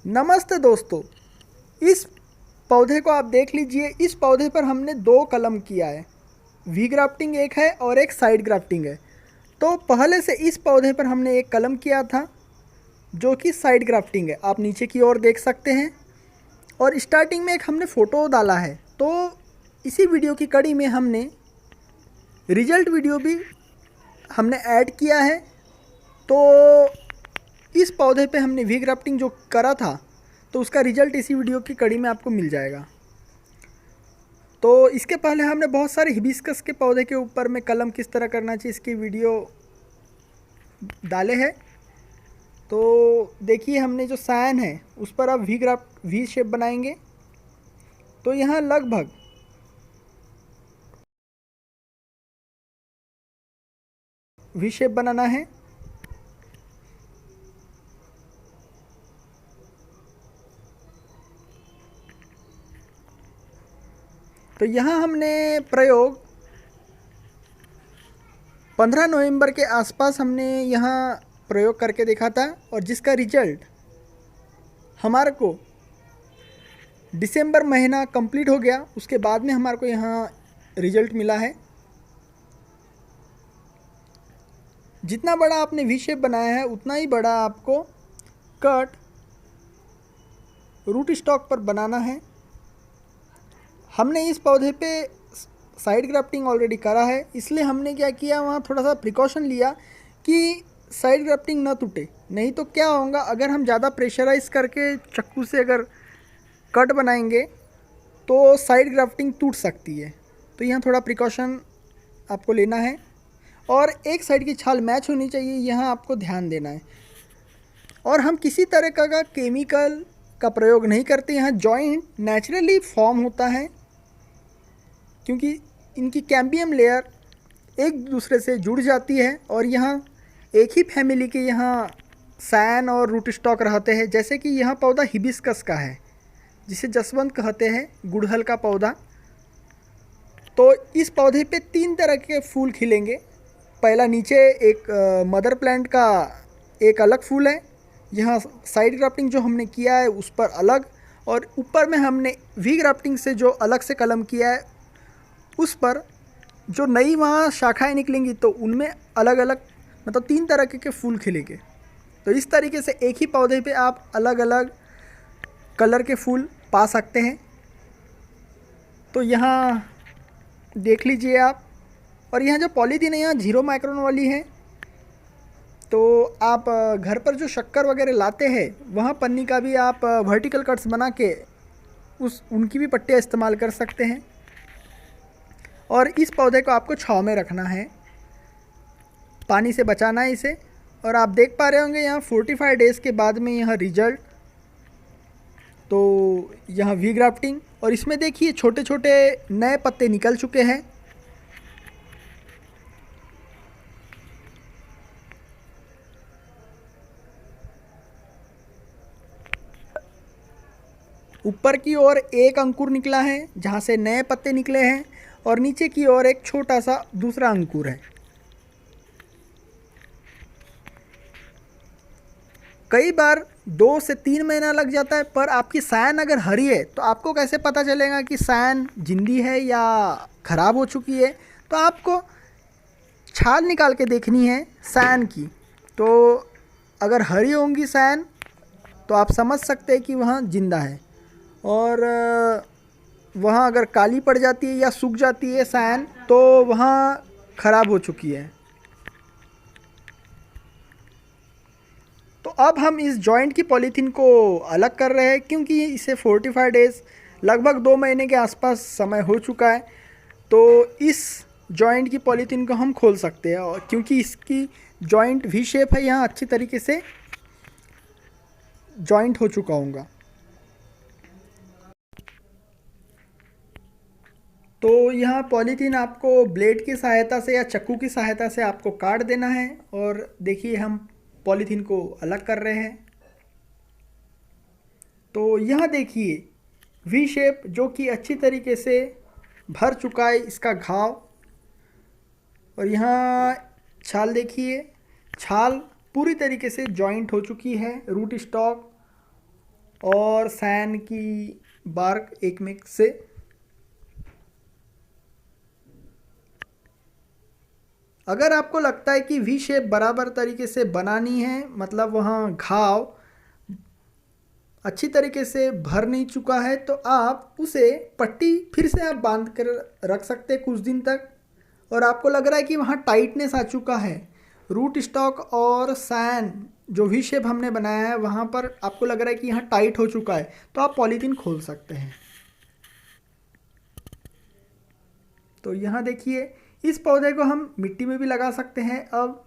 नमस्ते दोस्तों। इस पौधे को आप देख लीजिए। इस पौधे पर हमने दो कलम किया है। वी ग्राफ्टिंग एक है और एक साइड ग्राफ्टिंग है। तो पहले से इस पौधे पर हमने एक कलम किया था जो कि साइड ग्राफ्टिंग है। आप नीचे की ओर देख सकते हैं। और स्टार्टिंग में एक हमने फ़ोटो डाला है। तो इसी वीडियो की कड़ी में हमने रिजल्ट वीडियो भी हमने ऐड किया है। तो इस पौधे पे हमने वी ग्राफ्टिंग जो करा था तो उसका रिजल्ट इसी वीडियो की कड़ी में आपको मिल जाएगा। तो इसके पहले हमने बहुत सारे हिबिस्कस के पौधे के ऊपर में कलम किस तरह करना चाहिए इसकी वीडियो डाले हैं। तो देखिए, हमने जो सायन है उस पर अब वी शेप बनाएंगे। तो यहाँ लगभग वी शेप बनाना है। तो यहाँ हमने प्रयोग 15 नवंबर के आसपास हमने यहाँ प्रयोग करके देखा था और जिसका रिजल्ट हमारे को दिसंबर महीना कंप्लीट हो गया। उसके बाद में हमारे को यहाँ रिजल्ट मिला है। जितना बड़ा आपने वी शेप बनाया है उतना ही बड़ा आपको कट रूट स्टॉक पर बनाना है। हमने इस पौधे पे साइड ग्राफ्टिंग ऑलरेडी करा है, इसलिए हमने क्या किया, वहाँ थोड़ा सा प्रिकॉशन लिया कि साइड ग्राफ्टिंग ना टूटे। नहीं तो क्या होगा, अगर हम ज़्यादा प्रेशराइज करके चाकू से अगर कट बनाएंगे तो साइड ग्राफ्टिंग टूट सकती है। तो यहाँ थोड़ा प्रिकॉशन आपको लेना है और एक साइड की छाल मैच होनी चाहिए, यहाँ आपको ध्यान देना है। और हम किसी तरह का केमिकल का प्रयोग नहीं करते। यहाँ जॉइंट नेचुरली फॉर्म होता है क्योंकि इनकी कैम्बियम लेयर एक दूसरे से जुड़ जाती है और यहाँ एक ही फैमिली के यहाँ सैन और रूट स्टॉक रहते हैं। जैसे कि यहाँ पौधा हिबिस्कस का है जिसे जसवंत कहते हैं, गुड़हल का पौधा। तो इस पौधे पे 3 तरह के फूल खिलेंगे। पहला नीचे एक मदर प्लांट का एक अलग फूल है। यहाँ साइड ग्राफ्टिंग जो हमने किया है उस पर अलग, और ऊपर में हमने वी ग्राफ्टिंग से जो अलग से कलम किया है उस पर जो नई वहाँ शाखाएं निकलेंगी तो उनमें अलग अलग, मतलब 3 तरह के फूल खिलेंगे। तो इस तरीके से एक ही पौधे पे आप अलग अलग कलर के फूल पा सकते हैं। तो यहाँ देख लीजिए आप। और यहाँ जो पॉलीथीन है यहाँ 0 माइक्रोन वाली है। तो आप घर पर जो शक्कर वगैरह लाते हैं वहाँ पन्नी का भी आप वर्टिकल कट्स बना के उनकी भी पट्टियाँ इस्तेमाल कर सकते हैं। और इस पौधे को आपको छांव में रखना है, पानी से बचाना है इसे। और आप देख पा रहे होंगे यहाँ 45 डेज़ के बाद में यहाँ रिजल्ट। तो यहाँ वी ग्राफ्टिंग, और इसमें देखिए छोटे छोटे नए पत्ते निकल चुके हैं। ऊपर की ओर एक अंकुर निकला है जहाँ से नए पत्ते निकले हैं और नीचे की ओर एक छोटा सा दूसरा अंकुर है। कई बार 2 से 3 महीना लग जाता है, पर आपकी सायन अगर हरी है तो आपको कैसे पता चलेगा कि सायन जिंदी है या ख़राब हो चुकी है। तो आपको छाल निकाल के देखनी है सायन की। तो अगर हरी होंगी सायन तो आप समझ सकते हैं कि वहाँ जिंदा है। और वहाँ अगर काली पड़ जाती है या सूख जाती है सायन तो वहाँ ख़राब हो चुकी है। तो अब हम इस जॉइंट की पॉलीथीन को अलग कर रहे हैं क्योंकि इसे 45 डेज़, लगभग 2 महीने के आसपास समय हो चुका है। तो इस जॉइंट की पॉलीथीन को हम खोल सकते हैं और क्योंकि इसकी जॉइंट वी शेप है, यहाँ अच्छी तरीके से जॉइंट हो चुका होगा। तो यहाँ पॉलीथीन आपको ब्लेड की सहायता से या चाकू की सहायता से आपको काट देना है। और देखिए हम पॉलीथीन को अलग कर रहे हैं। तो यहाँ देखिए वी शेप जो कि अच्छी तरीके से भर चुका है इसका घाव। और यहाँ छाल देखिए, छाल पूरी तरीके से जॉइंट हो चुकी है। रूट स्टॉक और सैन की बार्क एक मिक्स से। अगर आपको लगता है कि वी शेप बराबर तरीके से बनानी है, मतलब वहाँ घाव अच्छी तरीके से भर नहीं चुका है, तो आप उसे पट्टी फिर से आप बांध कर रख सकते हैं कुछ दिन तक। और आपको लग रहा है कि वहाँ टाइटनेस आ चुका है, रूट स्टॉक और सैन जो वी शेप हमने बनाया है वहाँ पर आपको लग रहा है कि यहाँ टाइट हो चुका है, तो आप पॉलीथीन खोल सकते हैं। तो यहाँ देखिए, इस पौधे को हम मिट्टी में भी लगा सकते हैं। अब